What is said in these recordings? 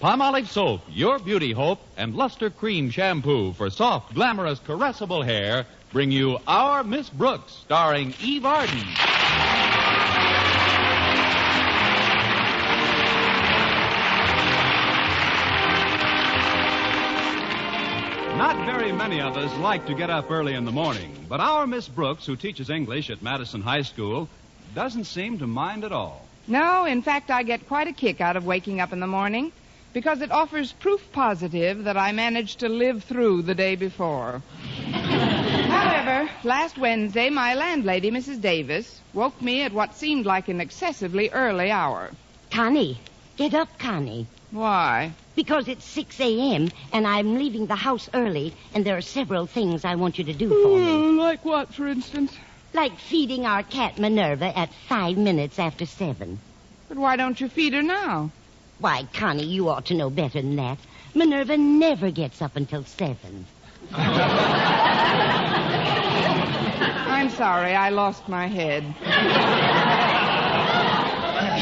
Colgate-Palmolive Soap, your beauty hope, and Luster Cream Shampoo for soft, glamorous, caressable hair bring you Our Miss Brooks, starring Eve Arden. Not very many of us like to get up early in the morning, but our Miss Brooks, who teaches English at Madison High School, doesn't seem to mind at all. No, in fact, I get quite a kick out of waking up in the morning because it offers proof positive that I managed to live through the day before. However, last Wednesday, my landlady, Mrs. Davis, woke me at what seemed like an excessively early hour. Connie, get up, Connie. Why? Because it's 6 a.m., and I'm leaving the house early, and there are several things I want you to do for me. Like what, for instance? Like feeding our cat Minerva at 5 minutes after 7. But why don't you feed her now? Why, Connie, you ought to know better than that. Minerva never gets up until 7. I'm sorry, I lost my head.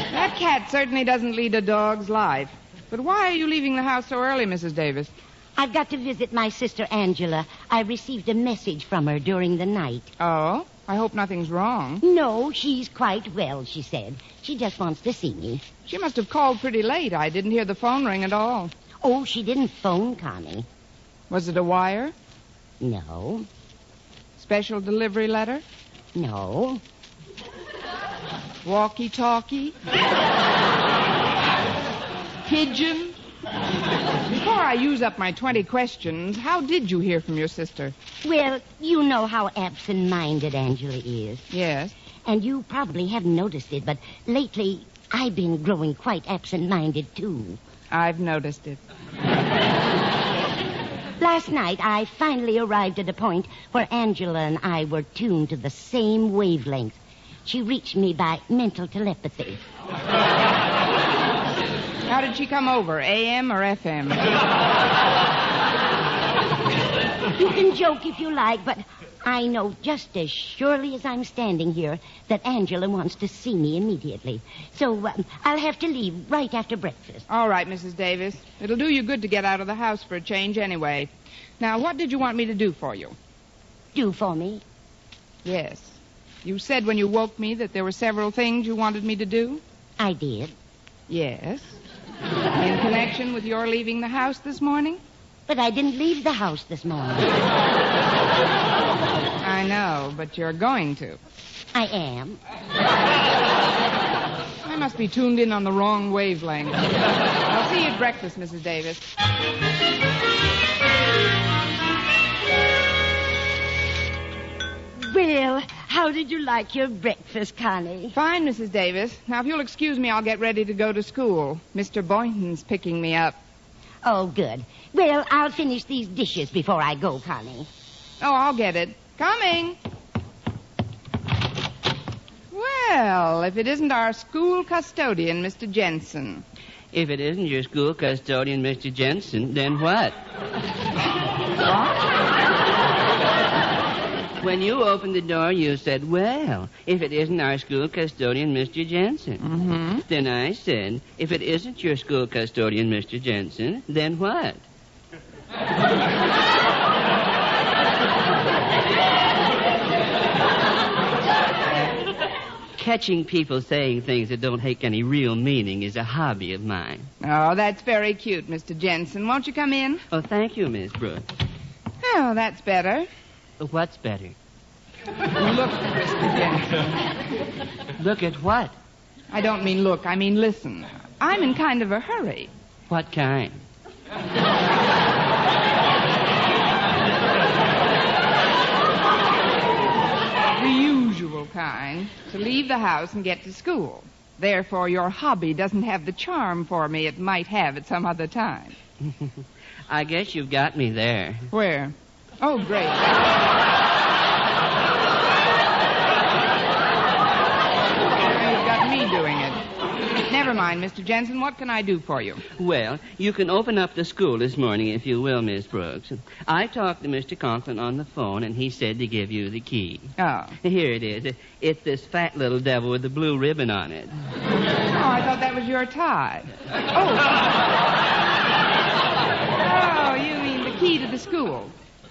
That cat certainly doesn't lead a dog's life. But why are you leaving the house so early, Mrs. Davis? I've got to visit my sister Angela. I received a message from her during the night. Oh? I hope nothing's wrong. No, she's quite well, she said. She just wants to see me. She must have called pretty late. I didn't hear the phone ring at all. Oh, she didn't phone, Connie. Was it a wire? No. Special delivery letter? No. Walkie-talkie? Pigeon? Before I use up my 20 questions, how did you hear from your sister? Well, you know how absent-minded Angela is. Yes. And you probably haven't noticed it, but lately I've been growing quite absent-minded, too. I've noticed it. Last night, I finally arrived at a point where Angela and I were tuned to the same wavelength. She reached me by mental telepathy. How did she come over, AM or FM? You can joke if you like, but I know just as surely as I'm standing here that Angela wants to see me immediately. So I'll have to leave right after breakfast. All right, Mrs. Davis. It'll do you good to get out of the house for a change anyway. Now, what did you want me to do for you? Do for me? Yes. You said when you woke me that there were several things you wanted me to do? I did. Yes. In connection with your leaving the house this morning? But I didn't leave the house this morning. I know, but you're going to. I am. I must be tuned in on the wrong wavelength. I'll see you at breakfast, Mrs. Davis. Well, how did you like your breakfast, Connie? Fine, Mrs. Davis. Now, if you'll excuse me, I'll get ready to go to school. Mr. Boynton's picking me up. Oh, good. Well, I'll finish these dishes before I go, Connie. Oh, I'll get it. Coming. Well, if it isn't our school custodian, Mr. Jensen. If it isn't your school custodian, Mr. Jensen, then what? What? When you opened the door, you said, well, if it isn't our school custodian, Mr. Jensen. Mm-hmm. Then I said, if it isn't your school custodian, Mr. Jensen, then what? Catching people saying things that don't have any real meaning is a hobby of mine. Oh, that's very cute, Mr. Jensen. Won't you come in? Oh, thank you, Miss Brooks. Oh, that's better. What's better? Look, Mr. Jensen. Look at what? I don't mean look, I mean listen. I'm in kind of a hurry. What kind? The usual kind, to leave the house and get to school. Therefore, your hobby doesn't have the charm for me it might have at some other time. I guess you've got me there. Where? Oh, great. You've got me doing it. Never mind, Mr. Jensen. What can I do for you? Well, you can open up the school this morning, if you will, Miss Brooks. I talked to Mr. Conklin on the phone, and he said to give you the key. Oh. Here it is. It's this fat little devil with the blue ribbon on it. Oh, I thought that was your tie. Oh. key to the school.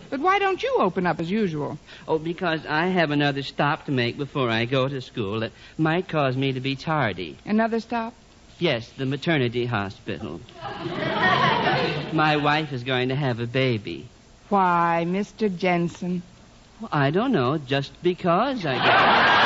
But why don't you open up as usual? Oh, because I have another stop to make before I go to school that might cause me to be tardy. Another stop? Yes, the maternity hospital. My wife is going to have a baby. Why, Mr. Jensen? Well, I don't know, just because I guess.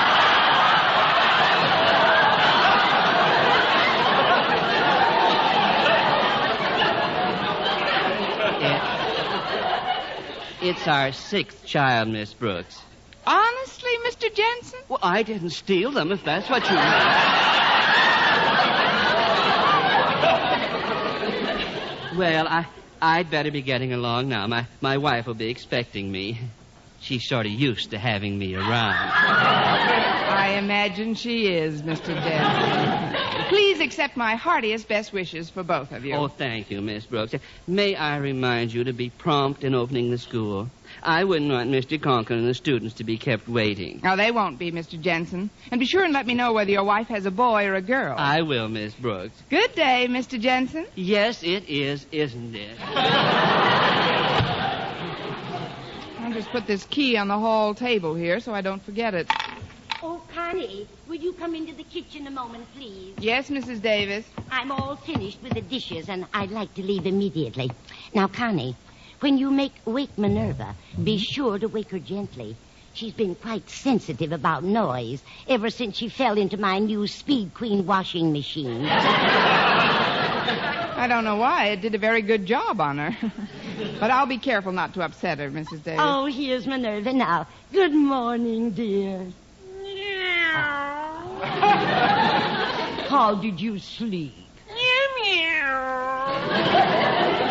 It's our 6th child, Miss Brooks. Honestly, Mr. Jensen? Well, I didn't steal them, if that's what you mean. Well, I'd better be getting along now. My wife will be expecting me. She's sort of used to having me around. I imagine she is, Mr. Jensen. Please accept my heartiest best wishes for both of you. Oh, thank you, Miss Brooks. May I remind you to be prompt in opening the school? I wouldn't want Mr. Conklin and the students to be kept waiting. No, they won't be, Mr. Jensen. And be sure and let me know whether your wife has a boy or a girl. I will, Miss Brooks. Good day, Mr. Jensen. Yes, it is, isn't it? I'll just put this key on the hall table here so I don't forget it. Oh, Connie, will you come into the kitchen a moment, please? Yes, Mrs. Davis. I'm all finished with the dishes, and I'd like to leave immediately. Now, Connie, when you wake Minerva, be sure to wake her gently. She's been quite sensitive about noise ever since she fell into my new Speed Queen washing machine. I don't know why. It did a very good job on her. But I'll be careful not to upset her, Mrs. Davis. Oh, here's Minerva now. Good morning, dear. How did you sleep?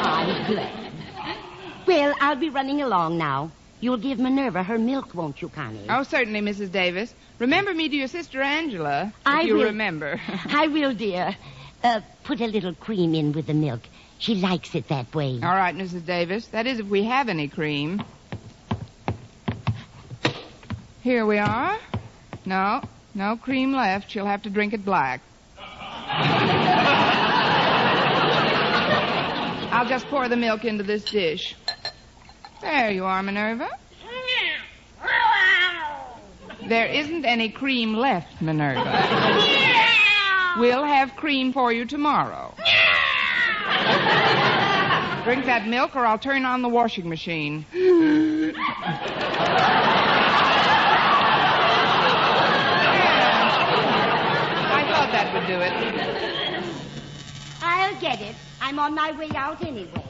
I'm glad. Well, I'll be running along now. You'll give Minerva her milk, won't you, Connie? Oh, certainly, Mrs. Davis. Remember me to your sister Angela, if you remember. I will, dear. Put a little cream in with the milk. She likes it that way. All right, Mrs. Davis. That is, if we have any cream. Here we are. No cream left. She'll have to drink it black. I'll just pour the milk into this dish. There you are, Minerva. There isn't any cream left, Minerva. We'll have cream for you tomorrow. Drink that milk or I'll turn on the washing machine. That would do it. I'll get it. I'm on my way out anyway.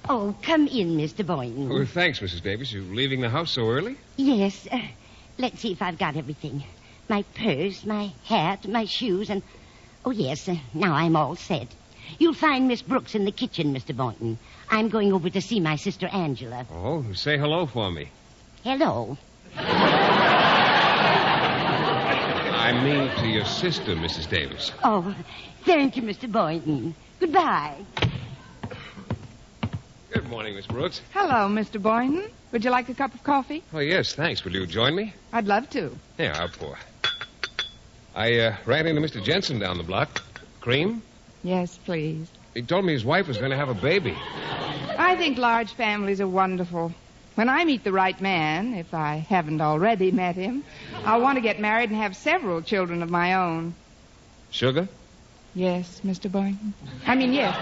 Oh, come in, Mr. Boynton. Oh, thanks, Mrs. Davis. You leaving the house so early? Yes. Let's see if I've got everything. My purse, my hat, my shoes, and... Oh, yes, now I'm all set. You'll find Miss Brooks in the kitchen, Mr. Boynton. I'm going over to see my sister Angela. Oh, say hello for me. Hello. I mean to your sister, Mrs. Davis. Oh, thank you, Mr. Boynton. Goodbye. Good morning, Miss Brooks. Hello, Mr. Boynton. Would you like a cup of coffee? Oh, yes, thanks. Will you join me? I'd love to. Yeah, I'll pour. I ran into Mr. Jensen down the block. Cream? Yes, please. He told me his wife was going to have a baby. I think large families are wonderful. When I meet the right man, if I haven't already met him, I'll want to get married and have several children of my own. Sugar? Yes, Mr. Boynton. I mean, yes.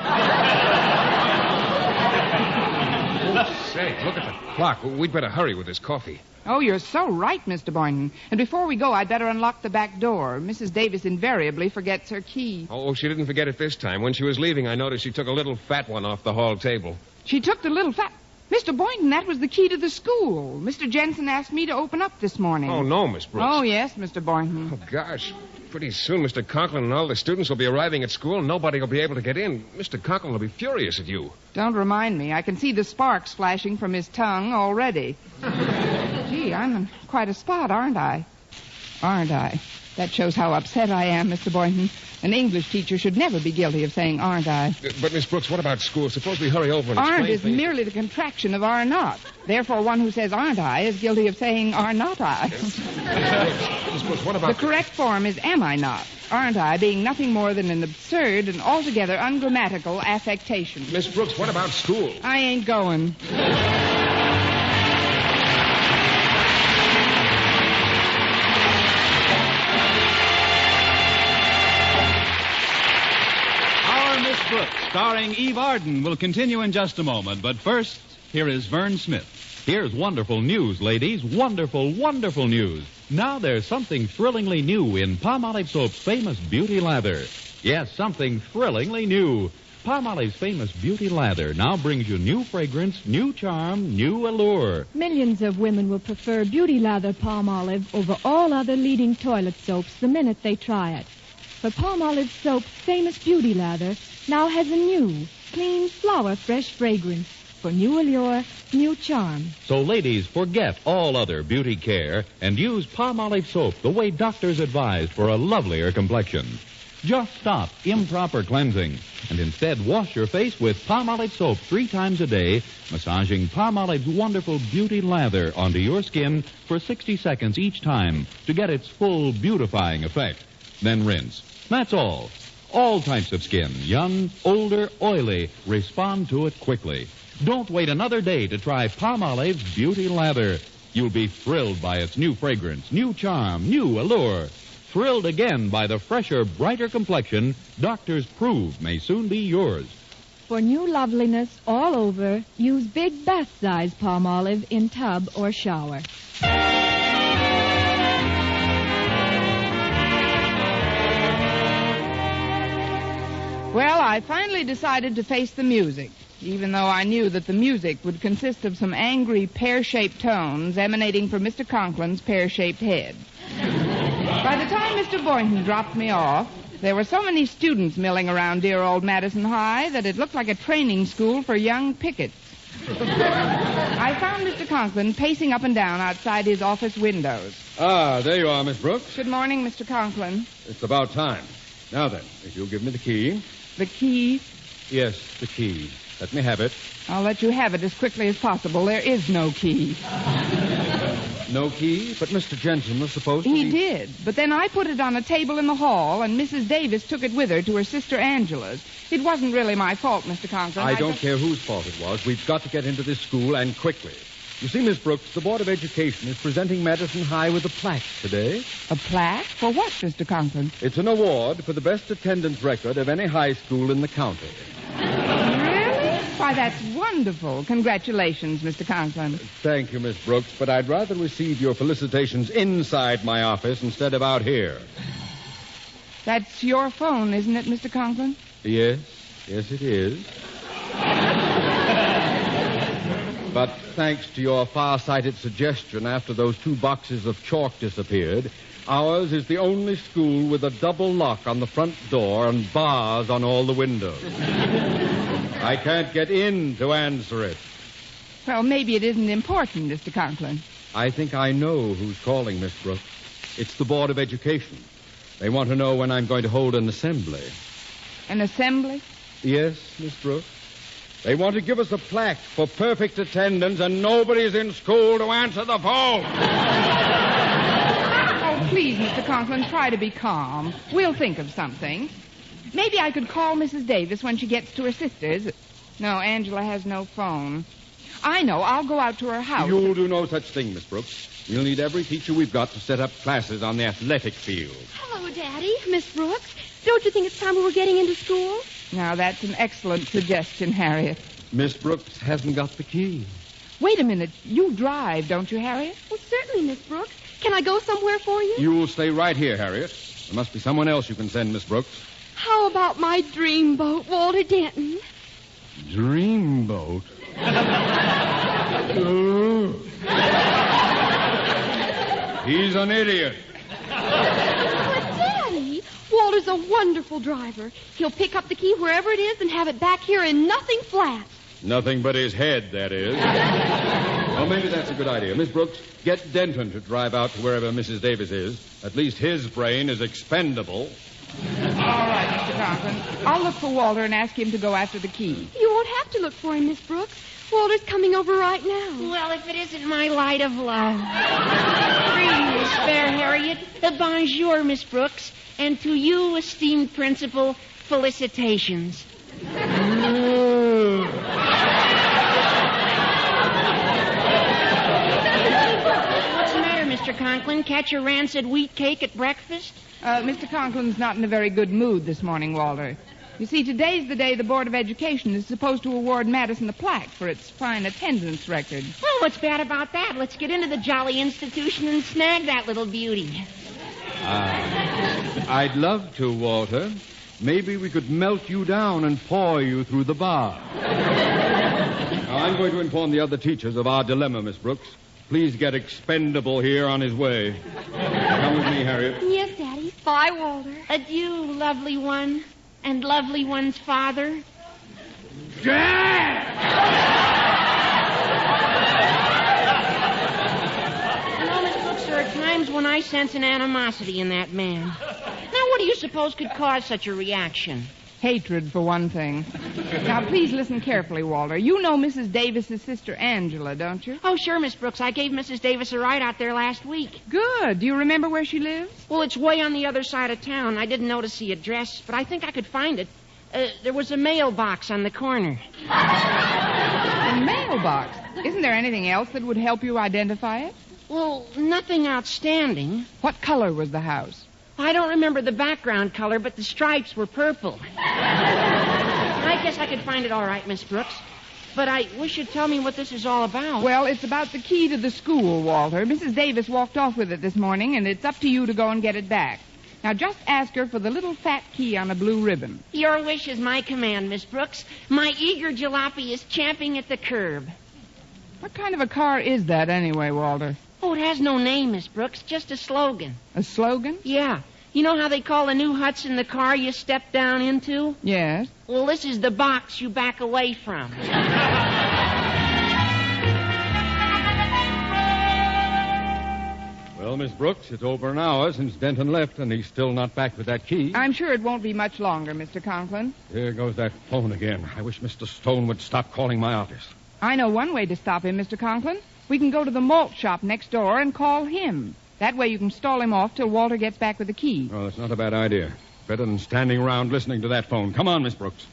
Say, look at the clock. We'd better hurry with this coffee. Oh, you're so right, Mr. Boynton. And before we go, I'd better unlock the back door. Mrs. Davis invariably forgets her key. Oh, she didn't forget it this time. When she was leaving, I noticed she took a little fat one off the hall table. She took the little fat... Mr. Boynton, that was the key to the school. Mr. Jensen asked me to open up this morning. Oh, no, Miss Brooks. Oh, yes, Mr. Boynton. Oh, gosh. Pretty soon, Mr. Conklin and all the students will be arriving at school, and nobody will be able to get in. Mr. Conklin will be furious at you. Don't remind me. I can see the sparks flashing from his tongue already. Gee, I'm in quite a spot, aren't I? Aren't I? That shows how upset I am, Mr. Boynton. An English teacher should never be guilty of saying, aren't I? But, Miss Brooks, what about school? Suppose we hurry over and explain Aren't is things. merely the contraction of are not. Therefore, one who says, aren't I, is guilty of saying, are not I. Miss Brooks, what about... The correct form is, am I not? aren't I, being nothing more than an absurd and altogether ungrammatical affectation. Miss Brooks, what about school? I ain't going. Our Miss Brooks, starring Eve Arden, will continue in just a moment. But first, here is Vern Smith. Here's wonderful news, ladies. Wonderful, wonderful news. Now there's something thrillingly new in Palmolive Soap's famous beauty lather. Yes, something thrillingly new. Palmolive's famous beauty lather now brings you new fragrance, new charm, new allure. Millions of women will prefer Beauty Lather Palmolive over all other leading toilet soaps the minute they try it. For Palmolive Soap's famous Beauty Lather now has a new, clean, flower-fresh fragrance for new allure, new charm. So, ladies, forget all other beauty care and use Palmolive Soap the way doctors advise for a lovelier complexion. Just stop improper cleansing and instead wash your face with Palmolive Soap 3 times a day, massaging Palmolive's wonderful beauty lather onto your skin for 60 seconds each time to get its full beautifying effect. Then rinse. That's all. All types of skin, young, older, oily, respond to it quickly. Don't wait another day to try Palmolive's Beauty Lather. You'll be thrilled by its new fragrance, new charm, new allure. Thrilled again by the fresher, brighter complexion doctors prove may soon be yours. For new loveliness all over, use big bath-size Palmolive in tub or shower. Well, I finally decided to face the music, even though I knew that the music would consist of some angry pear-shaped tones emanating from Mr. Conklin's pear-shaped head. By the time Mr. Boynton dropped me off, there were so many students milling around dear old Madison High that it looked like a training school for young pickets. I found Mr. Conklin pacing up and down outside his office windows. Ah, there you are, Miss Brooks. Good morning, Mr. Conklin. It's about time. Now then, if you'll give me the key. The key? Yes, the key. Let me have it. I'll let you have it as quickly as possible. There is no key. No key? But Mr. Jensen was supposed to He did. But then I put it on a table in the hall, and Mrs. Davis took it with her to her sister Angela's. It wasn't really my fault, Mr. Conklin. I don't care whose fault it was. We've got to get into this school, and quickly. You see, Miss Brooks, the Board of Education is presenting Madison High with a plaque today. A plaque? For what, Mr. Conklin? It's an award for the best attendance record of any high school in the county. Really? Why, that's wonderful. Congratulations, Mr. Conklin. Thank you, Miss Brooks, but I'd rather receive your felicitations inside my office instead of out here. That's your phone, isn't it, Mr. Conklin? Yes, it is. But thanks to your far-sighted suggestion after those 2 boxes of chalk disappeared, ours is the only school with a double lock on the front door and bars on all the windows. I can't get in to answer it. Well, maybe it isn't important, Mr. Conklin. I think I know who's calling, Miss Brooks. It's the Board of Education. They want to know when I'm going to hold an assembly. An assembly? Yes, Miss Brooks. They want to give us a plaque for perfect attendance, and nobody's in school to answer the phone. Oh, please, Mr. Conklin, try to be calm. We'll think of something. Maybe I could call Mrs. Davis when she gets to her sister's. No, Angela has no phone. I know. I'll go out to her house. You'll do no such thing, Miss Brooks. We'll need every teacher we've got to set up classes on the athletic field. Hello, Daddy. Miss Brooks. Don't you think it's time we were getting into school? Now, that's an excellent suggestion, Harriet. Miss Brooks hasn't got the key. Wait a minute. You drive, don't you, Harriet? Well, certainly, Miss Brooks. Can I go somewhere for you? You'll stay right here, Harriet. There must be someone else you can send, Miss Brooks. How about my dreamboat, Walter Denton? Dreamboat? He's an idiot. But, Daddy, Walter's a wonderful driver. He'll pick up the key wherever it is and have it back here in nothing flat. Nothing but his head, that is. Well, maybe that's a good idea. Miss Brooks, get Denton to drive out to wherever Mrs. Davis is. At least his brain is expendable. All right, Mr. Conklin. I'll look for Walter and ask him to go after the key. You won't have to look for him, Miss Brooks. Walter's coming over right now. Well, if it isn't my light of love. Greetings, fair Harriet. Bonjour, Miss Brooks. And to you, esteemed principal, felicitations. What's the matter, Mr. Conklin? Catch a rancid wheat cake at breakfast? Mr. Conklin's not in a very good mood this morning, Walter. You see, today's the day the Board of Education is supposed to award Madison a plaque for its fine attendance record. Well, what's bad about that? Let's get into the jolly institution and snag that little beauty. I'd love to, Walter. Maybe we could melt you down and pour you through the bar. Now, I'm going to inform the other teachers of our dilemma, Miss Brooks. Please get Expendable here on his way. Come with me, Harriet. Yes, Daddy. Bye, Walter. Adieu, lovely one, and lovely one's father. Miss Brooks, there are times when I sense an animosity in that man. Now, what do you suppose could cause such a reaction? Hatred, for one thing. Now, please listen carefully, Walter. You know Mrs. Davis's sister Angela, don't you? Oh, sure, Miss Brooks. I gave Mrs. Davis a ride out there last week. Good. Do you remember where she lives? Well, it's way on the other side of town. I didn't notice the address, but I think I could find it. There was a mailbox on the corner. A mailbox? Isn't there anything else that would help you identify it? Well, nothing outstanding. What color was the house? I don't remember the background color, but the stripes were purple. I guess I could find it all right, Miss Brooks. But I wish you'd tell me what this is all about. Well, it's about the key to the school, Walter. Mrs. Davis walked off with it this morning, and it's up to you to go and get it back. Now, just ask her for the little fat key on a blue ribbon. Your wish is my command, Miss Brooks. My eager jalopy is champing at the curb. What kind of a car is that anyway, Walter? Oh, it has no name, Miss Brooks. Just a slogan. A slogan? Yeah. You know how they call the new Hudson the car you step down into? Yes. Well, this is the box you back away from. Well, Miss Brooks, it's over an hour since Denton left, and he's still not back with that key. I'm sure it won't be much longer, Mr. Conklin. There goes that phone again. I wish Mr. Stone would stop calling my office. I know one way to stop him, Mr. Conklin. We can go to the malt shop next door and call him. That way you can stall him off till Walter gets back with the key. Oh, that's not a bad idea. Better than standing around listening to that phone. Come on, Miss Brooks.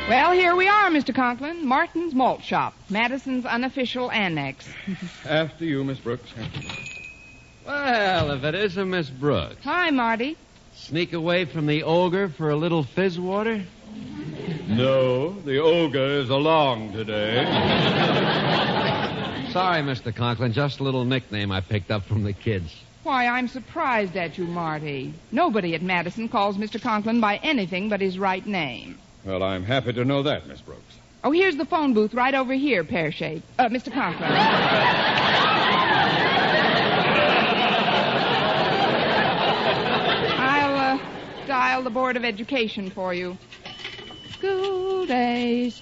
Well, here we are, Mr. Conklin. Martin's Malt Shop, Madison's unofficial annex. After you, Miss Brooks. Well, if it isn't Miss Brooks. Hi, Marty. Sneak away from the ogre for a little fizz water? No, the ogre is along today. Sorry, Mr. Conklin. Just a little nickname I picked up from the kids. Why, I'm surprised at you, Marty. Nobody at Madison calls Mr. Conklin by anything but his right name. Well, I'm happy to know that, Miss Brooks. Oh, here's the phone booth right over here, pear-shaped. Mr. Conklin. I'll dial the Board of Education for you. School days,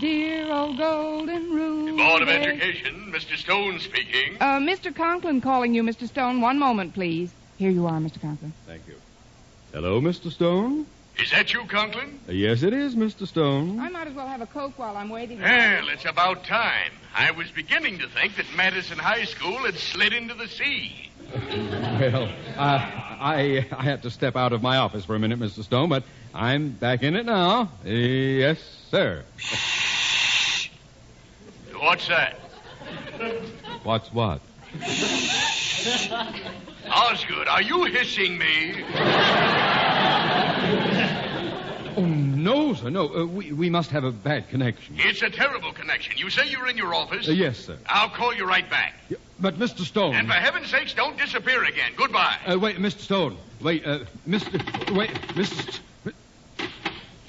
dear old golden rule. Board of Education, Mr. Stone speaking. Mr. Conklin calling you, Mr. Stone. One moment, please. Here you are, Mr. Conklin. Thank you. Hello, Mr. Stone? Is that you, Conklin? Yes, it is, Mr. Stone. I might as well have a Coke while I'm waiting. Well, it's about time. I was beginning to think that Madison High School had slid into the sea. Well, I had to step out of my office for a minute, Mr. Stone, but I'm back in it now. Yes, sir. What's that? What's what? Osgood, are you hissing me? Oh, no, sir, no. We must have a bad connection. It's a terrible connection. You say you're in your office? Yes, sir. I'll call you right back. Yeah, but, Mr. Stone... And for heaven's sakes, don't disappear again. Goodbye. Wait, Mr. Stone. Wait, Mr...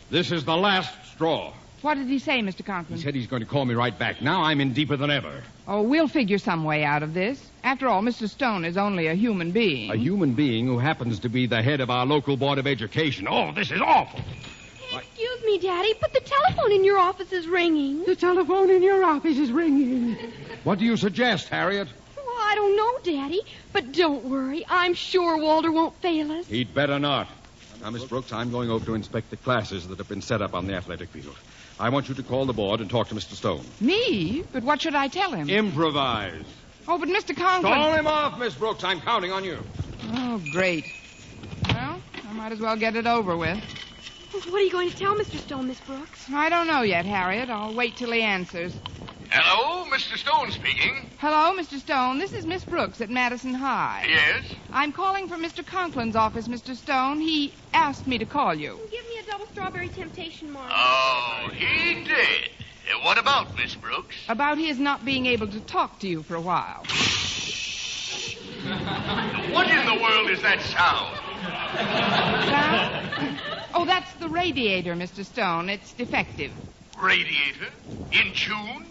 This is the last straw. What did he say, Mr. Conklin? He said he's going to call me right back. Now I'm in deeper than ever. Oh, we'll figure some way out of this. After all, Mr. Stone is only a human being. A human being who happens to be the head of our local Board of Education. Oh, this is awful. Excuse me, Daddy, but the telephone in your office is ringing. The telephone in your office is ringing. What do you suggest, Harriet? Well, I don't know, Daddy, but don't worry. I'm sure Walter won't fail us. He'd better not. Now, Miss Brooks, I'm going over to inspect the classes that have been set up on the athletic field. I want you to call the board and talk to Mr. Stone. Me? But what should I tell him? Improvise. Oh, but Mr. Conklin... Stall him off, Miss Brooks. I'm counting on you. Oh, great. Well, I might as well get it over with. What are you going to tell Mr. Stone, Miss Brooks? I don't know yet, Harriet. I'll wait till he answers. Hello, Mr. Stone speaking. Hello, Mr. Stone. This is Miss Brooks at Madison High. Yes? I'm calling from Mr. Conklin's office, Mr. Stone. He asked me to call you. Give me a double strawberry temptation, Marty. Oh, he did. What about, Miss Brooks? About his not being able to talk to you for a while. What in the world is that sound? Sound? Oh, that's the radiator, Mr. Stone. It's defective. Radiator? In tune?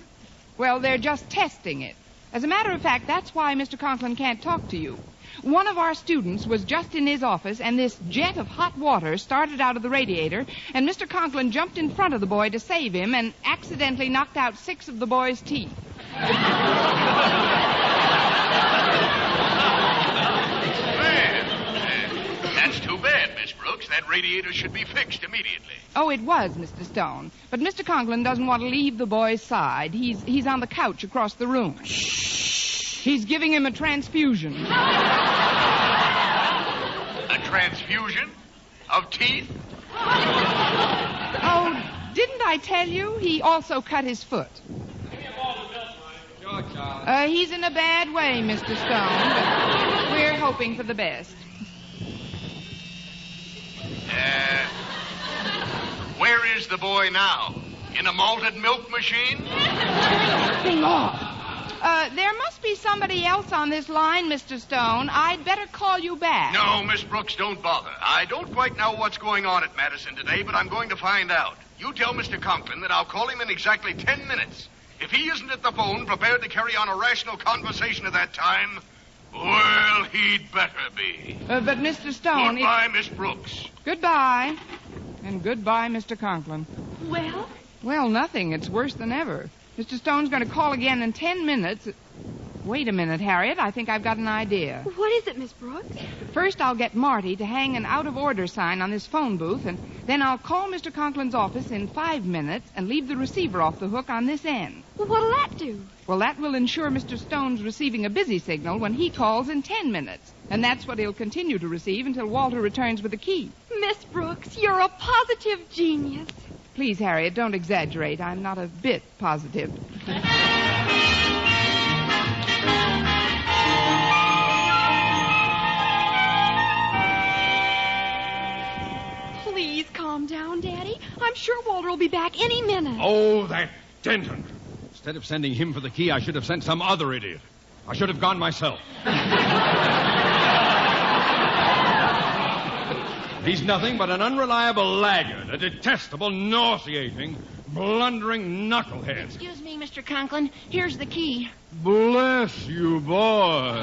Well, they're just testing it. As a matter of fact, that's why Mr. Conklin can't talk to you. One of our students was just in his office, and this jet of hot water started out of the radiator, and Mr. Conklin jumped in front of the boy to save him and accidentally knocked out 6 of the boy's teeth. That's too bad, Miss Brooks. That radiator should be fixed immediately. Oh, it was, Mr. Stone. But Mr. Conklin doesn't want to leave the boy's side. He's on the couch across the room. He's giving him a transfusion. A transfusion? Of teeth? Oh, didn't I tell you? He also cut his foot. He's in a bad way, Mr. Stone, but we're hoping for the best. Where is the boy now? In a malted milk machine? Thing off. There must be somebody else on this line, Mr. Stone. I'd better call you back. No, Miss Brooks, don't bother. I don't quite know what's going on at Madison today, but I'm going to find out. You tell Mr. Conklin that I'll call him in exactly 10 minutes. If he isn't at the phone prepared to carry on a rational conversation at that time, well, he'd better be. But, Mr. Stone... Goodbye, Miss Brooks. Goodbye. And goodbye, Mr. Conklin. Well? Well, nothing. It's worse than ever. Mr. Stone's going to call again in 10 minutes. Wait a minute, Harriet. I think I've got an idea. What is it, Miss Brooks? First, I'll get Marty to hang an out-of-order sign on this phone booth, and then I'll call Mr. Conklin's office in 5 minutes and leave the receiver off the hook on this end. Well, what'll that do? Well, that will ensure Mr. Stone's receiving a busy signal when he calls in 10 minutes. And that's what he'll continue to receive until Walter returns with the key. Miss Brooks, you're a positive genius. Please, Harriet, don't exaggerate. I'm not a bit positive. Please calm down, Daddy. I'm sure Walter will be back any minute. Oh, that Denton. Instead of sending him for the key, I should have sent some other idiot. I should have gone myself. He's nothing but an unreliable laggard, a detestable, nauseating, blundering knucklehead. Excuse me, Mr. Conklin. Here's the key. Bless you, boy.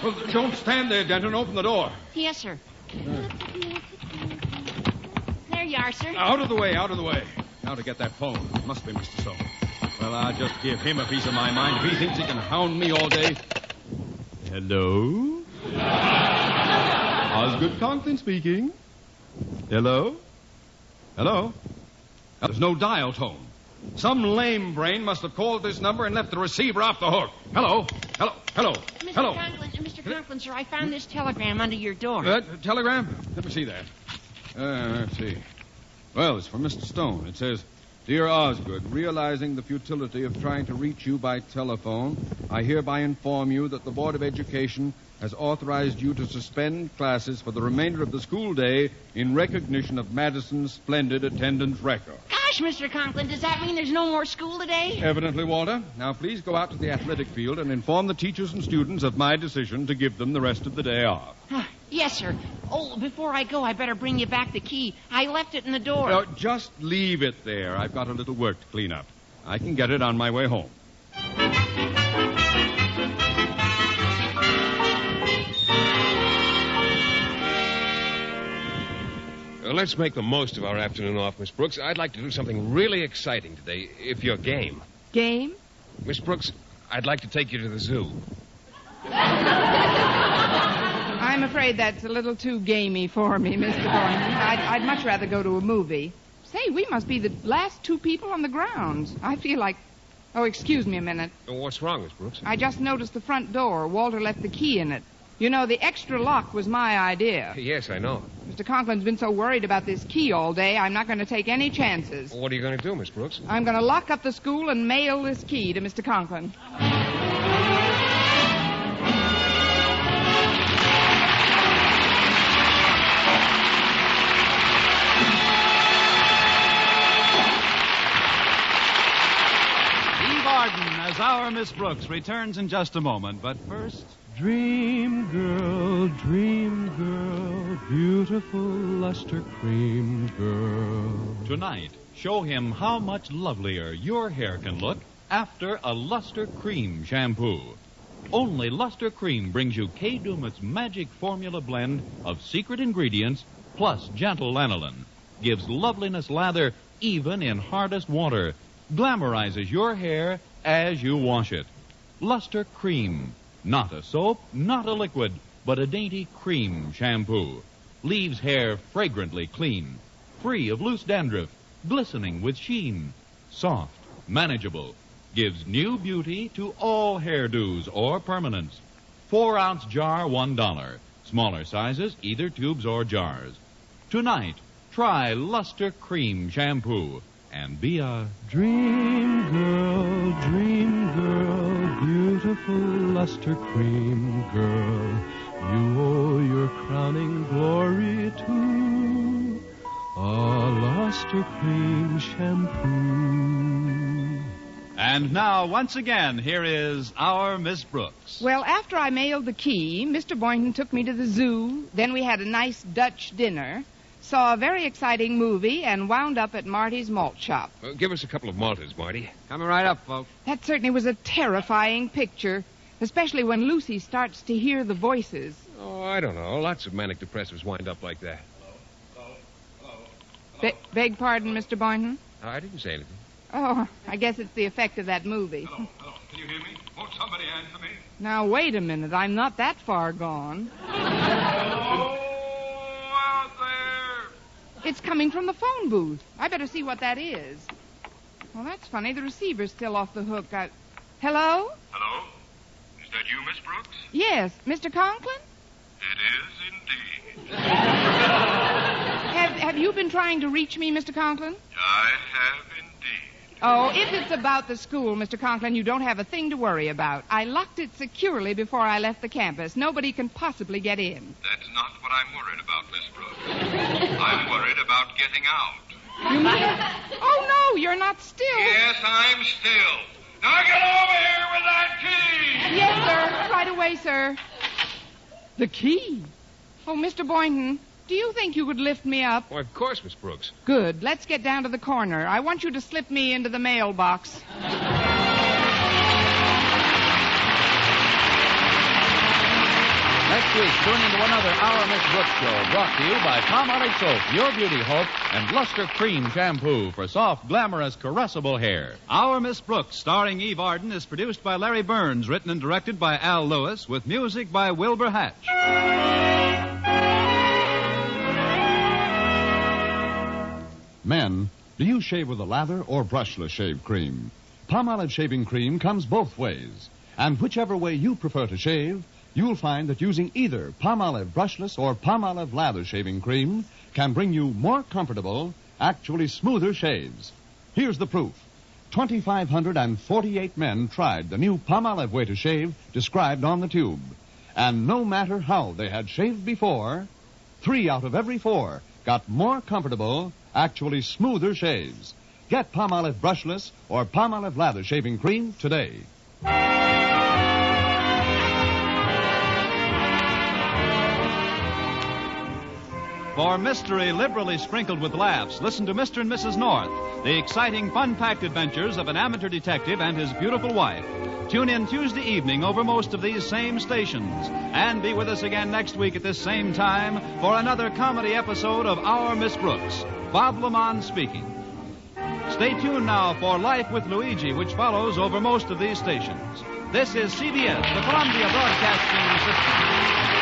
Well, don't stand there, Denton. Open the door. Yes, sir. There you are, sir. Out of the way, out of the way. Now to get that phone. It must be Mr. Stone. Well, I'll just give him a piece of my mind if he thinks he can hound me all day. Hello? Osgood Conklin speaking. Hello? Hello? There's no dial tone. Some lame brain must have called this number and left the receiver off the hook. Hello? Hello? Hello? Hello? Mr. Conklin, sir, I found this telegram under your door. Telegram? Let me see that. Let's see. Well, it's from Mr. Stone. It says, Dear Osgood, realizing the futility of trying to reach you by telephone, I hereby inform you that the Board of Education has authorized you to suspend classes for the remainder of the school day in recognition of Madison's splendid attendance record. Gosh, Mr. Conklin, does that mean there's no more school today? Evidently, Walter. Now, please go out to the athletic field and inform the teachers and students of my decision to give them the rest of the day off. Yes, sir. Oh, before I go, I better bring you back the key. I left it in the door. Just leave it there. I've got a little work to clean up. I can get it on my way home. Let's make the most of our afternoon off, Miss Brooks. I'd like to do something really exciting today, if you're game. Game? Miss Brooks, I'd like to take you to the zoo. I'm afraid that's a little too gamey for me, Mr. Boynton. I'd much rather go to a movie. Say, we must be the last 2 people on the grounds. I feel like Oh, excuse me a minute. What's wrong, Miss Brooks? I just noticed the front door. Walter left the key in it. You know, the extra lock was my idea. Yes, I know. Mr. Conklin's been so worried about this key all day, I'm not going to take any chances. What are you going to do, Miss Brooks? I'm going to lock up the school and mail this key to Mr. Conklin. Eve Arden as our Miss Brooks returns in just a moment, but first... Dream girl, beautiful luster cream girl. Tonight, show him how much lovelier your hair can look after a Luster Cream shampoo. Only Luster Cream brings you Kay Daumit's magic formula blend of secret ingredients plus gentle lanolin. Gives loveliness lather even in hardest water. Glamorizes your hair as you wash it. Luster Cream. Not a soap, not a liquid, but a dainty cream shampoo. Leaves hair fragrantly clean, free of loose dandruff, glistening with sheen. Soft, manageable, gives new beauty to all hairdos or permanents. 4-ounce jar, $1. Smaller sizes, either tubes or jars. Tonight, try Luster Cream shampoo and be a Dream girl, beautiful luster cream girl. You owe your crowning glory to a luster cream shampoo. And now, once again, here is our Miss Brooks. Well, after I mailed the key, Mr. Boynton took me to the zoo. Then we had a nice Dutch dinner, saw a very exciting movie, and wound up at Marty's malt shop. Give us a couple of malters, Marty. Coming right up, folks. That certainly was a terrifying picture, especially when Lucy starts to hear the voices. Oh, I don't know. Lots of manic depressives wind up like that. Beg pardon, Mr. Boynton? I didn't say anything. Oh, I guess it's the effect of that movie. Hello. Can you hear me? Won't somebody answer me? Now, wait a minute. I'm not that far gone. Hello out there. It's coming from the phone booth. I better see what that is. Well, that's funny. The receiver's still off the hook. Hello? Hello? Is that you, Miss Brooks? Yes. Mr. Conklin? It is indeed. Have you been trying to reach me, Mr. Conklin? I have indeed. Oh, if it's about the school, Mr. Conklin, you don't have a thing to worry about. I locked it securely before I left the campus. Nobody can possibly get in. That's not what I'm worried about, Miss Brooks. I'm worried about getting out. You mean... Oh, no, you're not still. Yes, I'm still. Now get over here with that key! Yes, sir. Right away, sir. The key? Oh, Mr. Boynton, do you think you could lift me up? Why, of course, Miss Brooks. Good. Let's get down to the corner. I want you to slip me into the mailbox. Next week, tune into another Our Miss Brooks show brought to you by Palmolive Soap, your beauty hope, and Luster Cream Shampoo for soft, glamorous, caressable hair. Our Miss Brooks, starring Eve Arden, is produced by Larry Burns, written and directed by Al Lewis, with music by Wilbur Hatch. Men, do you shave with a lather or brushless shave cream? Palmolive shaving cream comes both ways. And whichever way you prefer to shave, you'll find that using either Palmolive brushless or Palmolive lather shaving cream can bring you more comfortable, actually smoother shaves. Here's the proof. 2,548 men tried the new Palmolive way to shave described on the tube. And no matter how they had shaved before, 3 out of every 4 got more comfortable, actually smoother shaves. Get Palmolive brushless or Palmolive lather shaving cream today. For mystery liberally sprinkled with laughs, listen to Mr. and Mrs. North, the exciting, fun-packed adventures of an amateur detective and his beautiful wife. Tune in Tuesday evening over most of these same stations. And be with us again next week at this same time for another comedy episode of Our Miss Brooks. Bob Lamont speaking. Stay tuned now for Life with Luigi, which follows over most of these stations. This is CBS, the Columbia Broadcasting System.